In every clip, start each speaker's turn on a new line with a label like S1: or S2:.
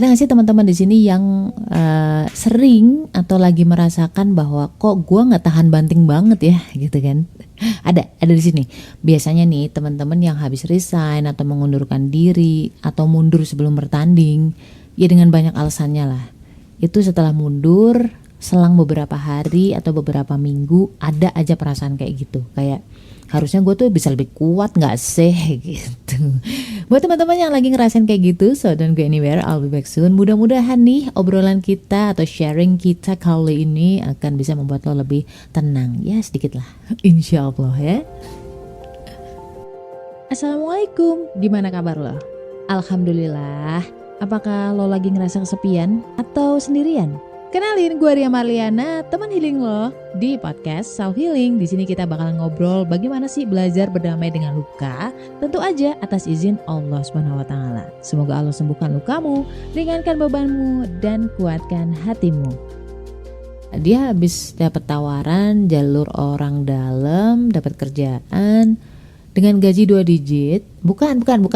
S1: Ada nggak sih teman-teman di sini yang sering atau lagi merasakan bahwa kok gue nggak tahan banting banget ya, gitu kan? Ada di sini. Biasanya nih teman-teman yang habis resign atau mengundurkan diri atau mundur sebelum bertanding, ya dengan banyak alasannya lah. Itu setelah mundur, selang beberapa hari atau beberapa minggu, ada aja perasaan kayak gitu. Kayak harusnya gue tuh bisa lebih kuat gak sih gitu. Buat teman-teman yang lagi ngerasain kayak gitu, so don't go anywhere, I'll be back soon. Mudah-mudahan nih obrolan kita atau sharing kita kali ini akan bisa membuat lo lebih tenang. Ya sedikit lah, insya Allah ya. Assalamualaikum, gimana kabar lo? Alhamdulillah. Apakah lo lagi ngerasa kesepian atau sendirian? Kenalin, gue Ria Marliana, teman healing lo di podcast Self Healing. Di sini kita bakal ngobrol bagaimana sih belajar berdamai dengan luka, tentu aja atas izin Allah Subhanahu wa taala. Semoga Allah sembuhkan lukamu, ringankan bebanmu dan kuatkan hatimu. Dia habis dapat tawaran jalur orang dalam, dapat kerjaan dengan gaji 2 digit. Bukan 00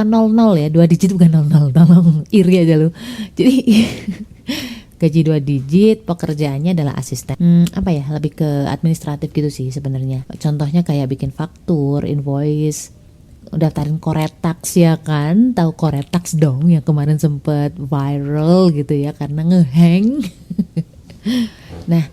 S1: ya, 2 digit bukan 00. Tolong iri aja lu. Jadi gaji 2 digit, pekerjaannya adalah asisten. Lebih ke administratif gitu sih sebenarnya. Contohnya kayak bikin faktur, invoice, daftarin Coretax ya kan. Tahu Coretax dong yang kemarin sempet viral gitu ya karena ngehang. Nah,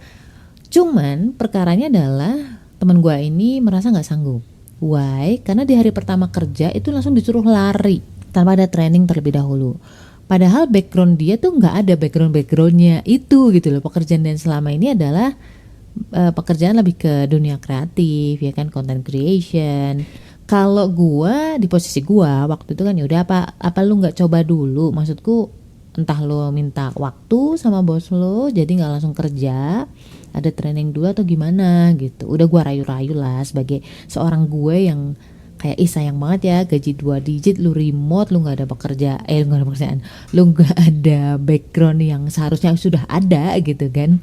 S1: cuman perkaranya adalah teman gue ini merasa nggak sanggup. Why? Karena di hari pertama kerja itu langsung disuruh lari tanpa ada training terlebih dahulu. Padahal background dia tuh nggak ada backgroundnya itu gitu loh. Pekerjaan dan selama ini adalah pekerjaan lebih ke dunia kreatif ya kan, content creation. Kalau gua di posisi gua waktu itu kan ya udah apa lu nggak coba dulu? Maksudku entah lo minta waktu sama bos lo jadi nggak langsung kerja, ada training dulu atau gimana gitu. Udah gua rayu-rayu lah sebagai seorang gue yang kayak sayang banget ya gaji 2 digit, lu remote, lu gak ada pekerjaan, lu gak ada background yang seharusnya sudah ada gitu kan,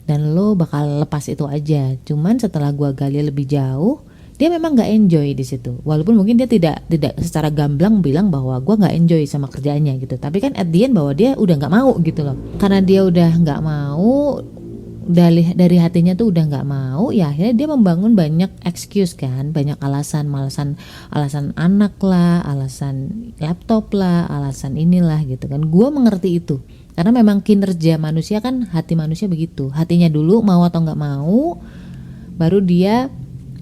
S1: dan lu bakal lepas itu aja. Cuman setelah gua gali lebih jauh, dia memang gak enjoy di situ. Walaupun mungkin dia tidak secara gamblang bilang bahwa gua gak enjoy sama kerjaannya gitu, tapi kan at the end bahwa dia udah gak mau gitu loh. Karena dia udah gak mau, dari hatinya tuh udah nggak mau, ya akhirnya dia membangun banyak excuse kan, banyak alasan anak lah, alasan laptop lah, alasan inilah gitu kan. Gue mengerti itu karena memang kinerja manusia kan, hati manusia begitu, hatinya dulu mau atau nggak mau, baru dia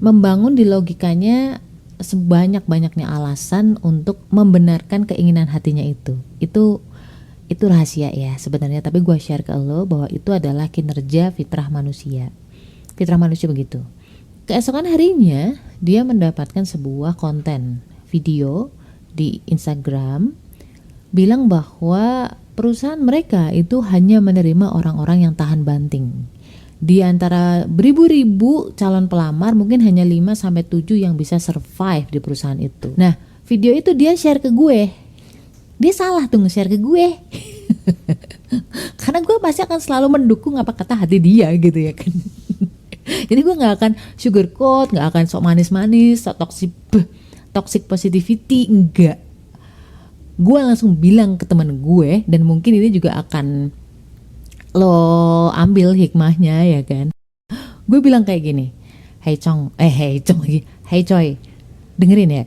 S1: membangun di logikanya sebanyak-banyaknya alasan untuk membenarkan keinginan hatinya itu rahasia ya sebenarnya, tapi gue share ke lo bahwa itu adalah kinerja fitrah manusia begitu. Keesokan harinya dia mendapatkan sebuah konten video di Instagram bilang bahwa perusahaan mereka itu hanya menerima orang-orang yang tahan banting. Di antara beribu-ribu calon pelamar mungkin hanya 5-7 yang bisa survive di perusahaan itu. Nah, video itu dia share ke gue. Dia salah tuh nge-share ke gue. Karena gue pasti akan selalu mendukung apa kata hati dia gitu ya kan. Jadi gue gak akan sugarcoat, gak akan sok manis-manis, sok toxic positivity, enggak. Gue langsung bilang ke teman gue, dan mungkin ini juga akan lo ambil hikmahnya ya kan. Gue bilang kayak gini, hey coy, dengerin ya.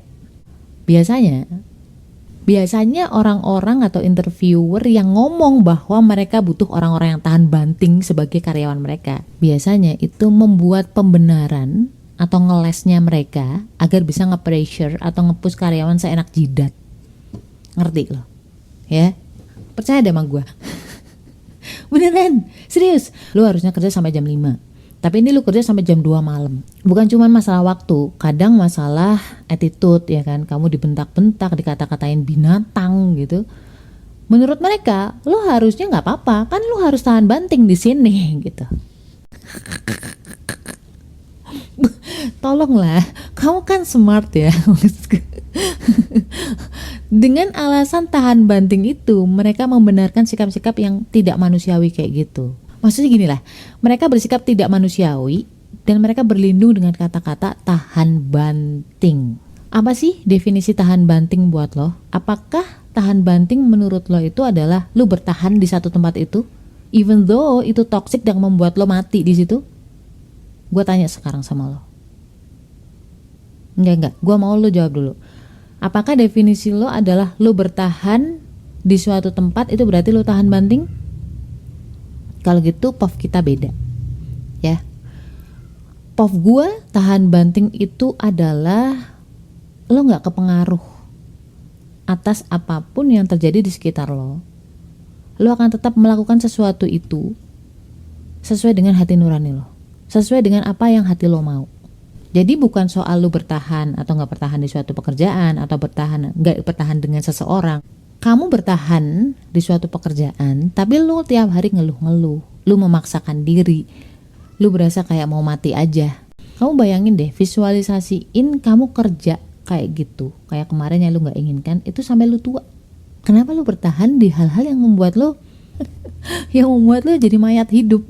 S1: Biasanya orang-orang atau interviewer yang ngomong bahwa mereka butuh orang-orang yang tahan banting sebagai karyawan mereka, biasanya itu membuat pembenaran atau ngelesnya mereka agar bisa nge-pressure atau nge-push karyawan seenak jidat. Ngerti lo? Ya? Percaya deh sama gue. Beneran, serius. Lu harusnya kerja sampai jam 5. Tapi ini lu kerja sampai jam 2 malam. Bukan cuma masalah waktu, kadang masalah attitude ya kan. Kamu dibentak-bentak, dikata-katain binatang gitu. Menurut mereka, lu harusnya nggak apa-apa, kan lu harus tahan banting di sini gitu. Tolonglah, kamu kan smart ya. Dengan alasan tahan banting itu, mereka membenarkan sikap-sikap yang tidak manusiawi kayak gitu. Maksudnya gini lah, mereka bersikap tidak manusiawi dan mereka berlindung dengan kata-kata tahan banting. Apa sih definisi tahan banting buat lo? Apakah tahan banting menurut lo itu adalah lo bertahan di satu tempat itu, even though itu toxic dan membuat lo mati di situ? Gue tanya sekarang sama lo. Enggak, gue mau lo jawab dulu. Apakah definisi lo adalah lo bertahan di suatu tempat itu berarti lo tahan banting? Kalau gitu POV kita beda, ya. POV gue tahan banting itu adalah lo gak kepengaruh atas apapun yang terjadi di sekitar lo. Lo akan tetap melakukan sesuatu itu sesuai dengan hati nurani lo, sesuai dengan apa yang hati lo mau. Jadi bukan soal lo bertahan atau gak bertahan di suatu pekerjaan, atau gak bertahan dengan seseorang. Kamu bertahan di suatu pekerjaan, tapi lo tiap hari ngeluh-ngeluh, lo memaksakan diri, lu berasa kayak mau mati aja. Kamu bayangin deh, visualisasiin kamu kerja kayak gitu, kayak kemarin yang lu gak inginkan, itu sampai lu tua. Kenapa lu bertahan di hal-hal yang membuat lu jadi mayat hidup,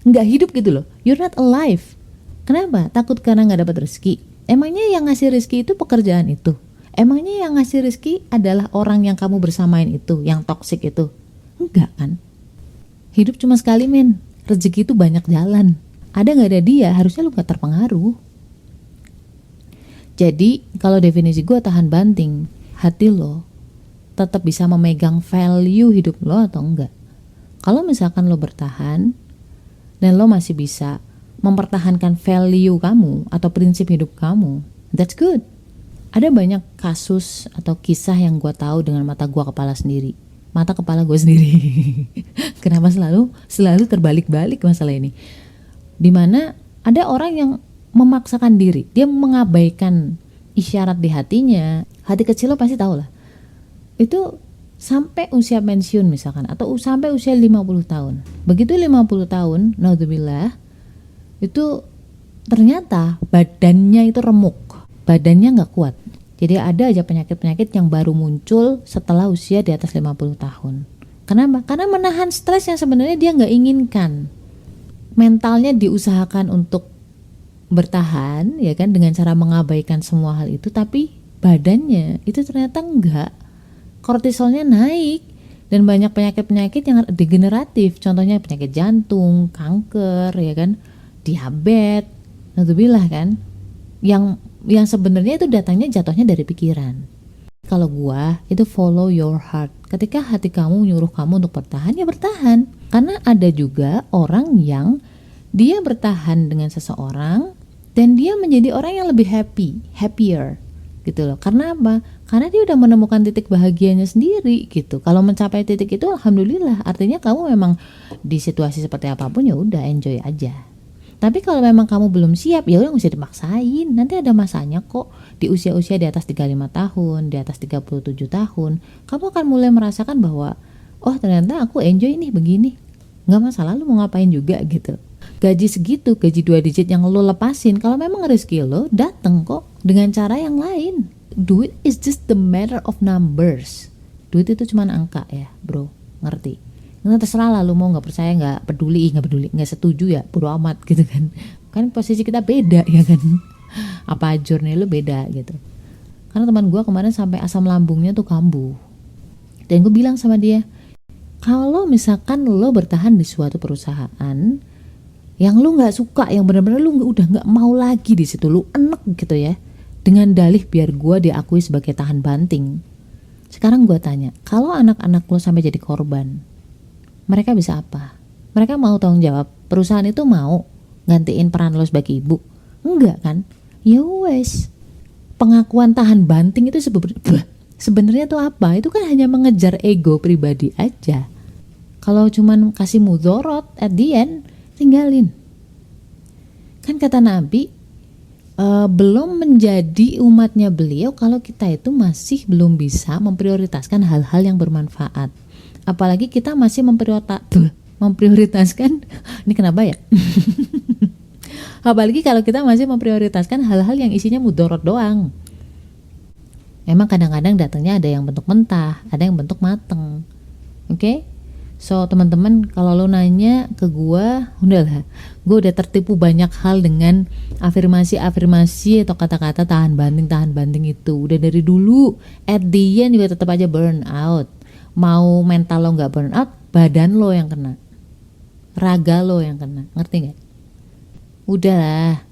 S1: gak hidup gitu loh. You're not alive. Kenapa? Takut karena gak dapat rezeki? Emangnya yang ngasih rezeki itu pekerjaan itu? Emangnya yang ngasih rezeki adalah orang yang kamu bersamain itu, yang toksik itu? Enggak kan? Hidup cuma sekali, men. Rezeki itu banyak jalan. Ada gak ada dia, harusnya lu gak terpengaruh. Jadi kalau definisi gue tahan banting, hati lo tetap bisa memegang value hidup lo atau enggak. Kalau misalkan lo bertahan dan lo masih bisa mempertahankan value kamu atau prinsip hidup kamu, that's good. Ada banyak kasus atau kisah yang gue tahu dengan mata kepala gue sendiri. Kenapa selalu terbalik-balik masalah ini? Dimana ada orang yang memaksakan diri, dia mengabaikan isyarat di hatinya. Hati kecil lo pasti tahu lah. Itu sampai usia pensiun misalkan, atau sampai usia 50 tahun. Begitu 50 tahun, naudzubillah, itu ternyata badannya itu remuk, badannya gak kuat. Jadi ada aja penyakit-penyakit yang baru muncul setelah usia di atas 50 tahun. Kenapa? Karena menahan stres yang sebenarnya dia gak inginkan. Mentalnya diusahakan untuk bertahan, ya kan, dengan cara mengabaikan semua hal itu, tapi badannya itu ternyata enggak. Kortisolnya naik dan banyak penyakit-penyakit yang degeneratif. Contohnya penyakit jantung, kanker, ya kan, diabetes, naudzubillah kan. Yang sebenarnya itu datangnya jatuhnya dari pikiran. Kalau gua itu follow your heart. Ketika hati kamu nyuruh kamu untuk bertahan, ya bertahan. Karena ada juga orang yang dia bertahan dengan seseorang dan dia menjadi orang yang lebih happier gitu loh. Karena apa? Karena dia udah menemukan titik bahagianya sendiri gitu. Kalau mencapai titik itu alhamdulillah, artinya kamu memang di situasi seperti apapun ya udah enjoy aja. Tapi kalau memang kamu belum siap, ya udah nggak usah dipaksain. Nanti ada masanya kok. Di usia-usia di atas 35 tahun, di atas 37 tahun, kamu akan mulai merasakan bahwa oh ternyata aku enjoy nih begini. Nggak masalah, lu mau ngapain juga gitu. Gaji segitu, gaji 2 digit yang lo lepasin, kalau memang rezeki lo dateng kok dengan cara yang lain. Duit is just the matter of numbers. Duit itu cuma angka ya bro, ngerti? Nggak, terserah lah lu mau nggak percaya, nggak peduli, nggak setuju ya bodo amat gitu kan posisi kita beda ya kan, apa journey lu beda gitu. Karena teman gue kemarin sampai asam lambungnya tuh kambuh, dan gue bilang sama dia, kalau misalkan lo bertahan di suatu perusahaan yang lu nggak suka, yang benar-benar lu udah nggak mau lagi di situ, lu enek gitu ya, dengan dalih biar gue diakui sebagai tahan banting. Sekarang gue tanya, kalau anak-anak lo sampai jadi korban, mereka bisa apa? Mereka mau tanggung jawab? Perusahaan itu mau gantiin peran lo sebagai ibu? Enggak kan? Ya wes. Pengakuan tahan banting itu sebenarnya tuh apa? Itu kan hanya mengejar ego pribadi aja. Kalau cuman kasih mudorot at the end, tinggalin. Kan kata Nabi, belum menjadi umatnya beliau kalau kita itu masih belum bisa memprioritaskan hal-hal yang bermanfaat. Apalagi kita masih memprioritaskan ini kenapa ya? Apalagi kalau kita masih memprioritaskan hal-hal yang isinya mudorot doang. Memang kadang-kadang datangnya ada yang bentuk mentah, ada yang bentuk mateng. Oke? So teman-teman, kalau lo nanya ke gue, udahlah, gue udah tertipu banyak hal dengan afirmasi atau kata-kata tahan banting itu. Udah dari dulu, at the end juga tetap aja burn out. Mau mental lo gak burn out, badan lo yang kena, raga lo yang kena, ngerti gak? Udahlah.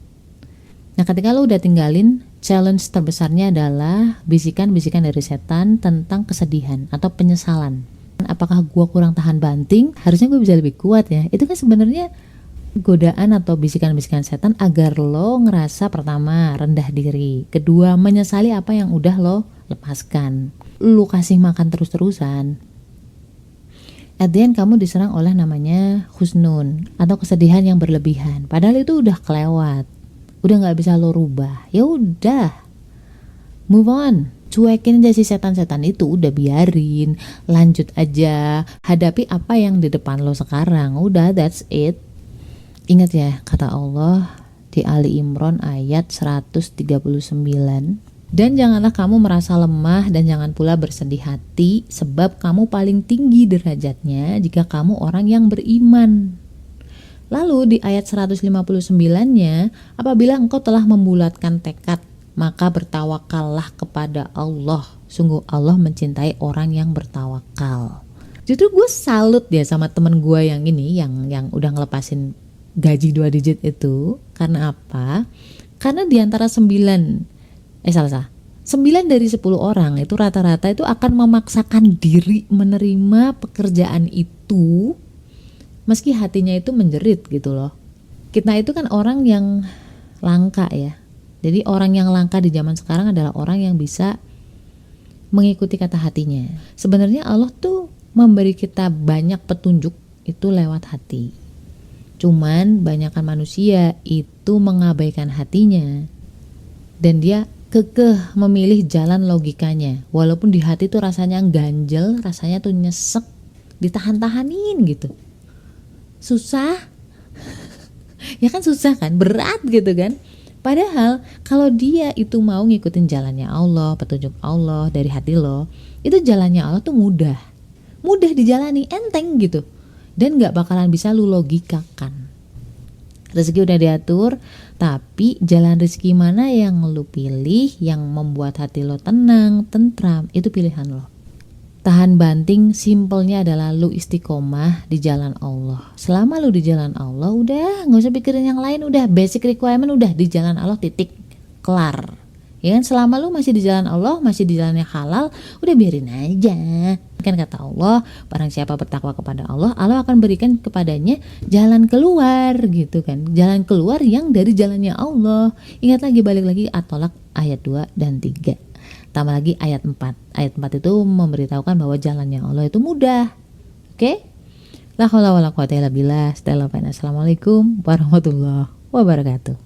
S1: Nah ketika lo udah tinggalin, challenge terbesarnya adalah bisikan-bisikan dari setan tentang kesedihan atau penyesalan. Apakah gue kurang tahan banting? Harusnya gue bisa lebih kuat ya. Itu kan sebenarnya godaan atau bisikan-bisikan setan agar lo ngerasa pertama rendah diri, kedua menyesali apa yang udah lo lepaskan. Lo kasih makan terus-terusan, at the end kamu diserang oleh namanya husnun atau kesedihan yang berlebihan. Padahal itu udah kelewat, udah nggak bisa lo rubah. Ya udah, move on. Cuekin aja si setan-setan itu, udah biarin, lanjut aja, hadapi apa yang di depan lo sekarang, udah, that's it. Ingat ya kata Allah di Ali Imran ayat 139, dan janganlah kamu merasa lemah dan jangan pula bersedih hati, sebab kamu paling tinggi derajatnya jika kamu orang yang beriman. Lalu di ayat 159-nya, apabila engkau telah membulatkan tekad, maka bertawakallah kepada Allah. Sungguh Allah mencintai orang yang bertawakal. Justru gue salut ya sama temen gue yang ini, yang udah ngelepasin gaji 2 digit itu. Karena apa? Karena diantara 9 dari 10 orang itu rata-rata itu akan memaksakan diri menerima pekerjaan itu meski hatinya itu menjerit gitu loh. Kita itu kan orang yang langka ya. Jadi orang yang langka di zaman sekarang adalah orang yang bisa mengikuti kata hatinya. Sebenarnya Allah tuh memberi kita banyak petunjuk itu lewat hati. Cuman banyakkan manusia itu mengabaikan hatinya. Dan dia kekeh memilih jalan logikanya. Walaupun di hati tuh rasanya ganjel, rasanya tuh nyesek, ditahan-tahanin gitu. Susah. Ya kan susah kan, berat gitu kan. Padahal kalau dia itu mau ngikutin jalannya Allah, petunjuk Allah dari hati lo, itu jalannya Allah tuh mudah dijalani, enteng gitu, dan gak bakalan bisa lu logikakan. Rezeki udah diatur, tapi jalan rezeki mana yang lu pilih, yang membuat hati lo tenang, tentram, itu pilihan lo. Tahan banting simpelnya adalah lu istiqomah di jalan Allah. Selama lu di jalan Allah, udah gak usah pikirin yang lain, udah basic requirement udah di jalan Allah, titik, kelar. Ya kan, selama lu masih di jalan Allah, masih di jalan yang halal, udah biarin aja. Kan kata Allah, barang siapa bertakwa kepada Allah, Allah akan berikan kepadanya jalan keluar gitu kan. Jalan keluar yang dari jalannya Allah. Ingat lagi, balik lagi At-Tolak ayat 2 dan 3. Tambah lagi ayat 4. Ayat 4 itu memberitahukan bahwa jalannya Allah itu mudah. Oke? La haula wala quwata illa billah. Assalamualaikum warahmatullahi wabarakatuh.